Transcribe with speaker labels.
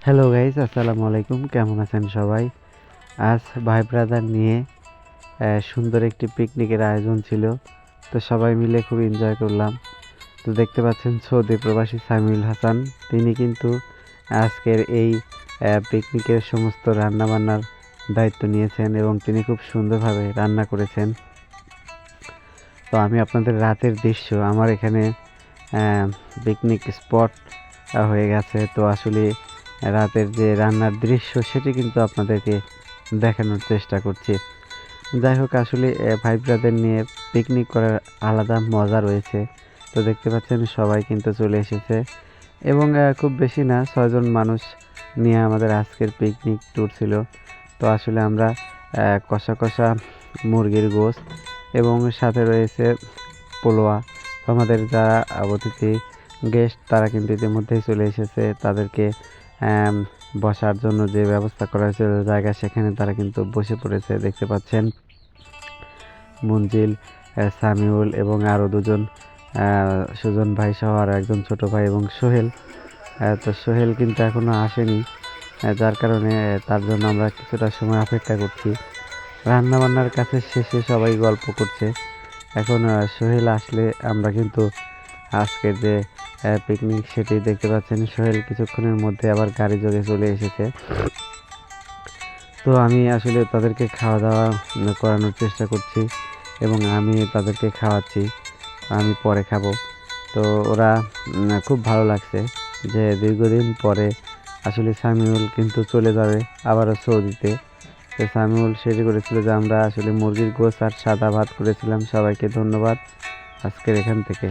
Speaker 1: Hello guys, আসসালামু আলাইকুম। কেমন আছেন সবাই? আজ ভাই ব্রাদার নিয়ে সুন্দর একটি পিকনিকের আয়োজন ছিল। তো সবাই মিলে খুব এনজয় করলাম। তো দেখতে পাচ্ছেন সৌদি প্রবাসী সামিউল হাসান, তিনি কিন্তু আজকের এই পিকনিকের সমস্ত রান্নাবান্নার দায়িত্ব নিয়েছেন এবং তিনি খুব সুন্দরভাবে রান্না করেছেন। তো আমি আপনাদের রাতের দৃশ্য, আমার এখানে পিকনিক স্পট হয়ে গেছে। তো আসলে রাতের যে রান্নার দৃশ্য সেটি কিন্তু আপনাদেরকে দেখানোর চেষ্টা করছি। যাই হোক, আসলে ভাই ব্রাদার নিয়ে পিকনিক করার আলাদা মজা রয়েছে। তো দেখতে পাচ্ছেন সবাই কিন্তু চলে এসেছে এবং খুব বেশি না, 6 জন মানুষ নিয়ে আমাদের আজকের পিকনিক ট্যুর ছিল। তো আসলে আমরা কষা কষা মুরগির গোশত এবং সাথে রয়েছে পোলোয়া। তো আমাদের যারা অতিথি গেস্ট তারা কিন্তু ইতিমধ্যেই চলে এসেছে। তাদেরকে বসার জন্য যে ব্যবস্থা করা হয়েছিল জায়গা, সেখানে তারা কিন্তু বসে পড়েছে। দেখতে পাচ্ছেন মঞ্জিল, সামিউল এবং আরও দুজন, সুজন ভাই সহ আরও একজন ছোট ভাই এবং সোহেল। তো সোহেল কিন্তু এখনও আসেনি, যার কারণে তার জন্য আমরা কিছুটা সময় অপেক্ষা করছি। রান্নাবান্নার কাছে শেষে সবাই গল্প করছে। এখন সোহেল আসলে আমরা কিন্তু আজকের যে পিকনিক সেটি দেখতে পাচ্ছেন। সোহেল কিছুক্ষণের মধ্যে আবার গাড়ি যোগে চলে এসেছে। তো আমি আসলে তাদেরকে খাওয়া দাওয়া করানোর চেষ্টা করছি এবং আমি তাদেরকে খাওয়াচ্ছি, আমি পরে খাবো। তো ওরা খুব ভালো লাগছে যে দীর্ঘদিন পরে আসলে সামিউল কিন্তু চলে যাবে আবারও সৌদিতে। তো সামিউল সেটি করেছিল যে আমরা আসলে মুরগির গোশত আর সাদা ভাত করেছিলাম। সবাইকে ধন্যবাদ আজকের এখান থেকে।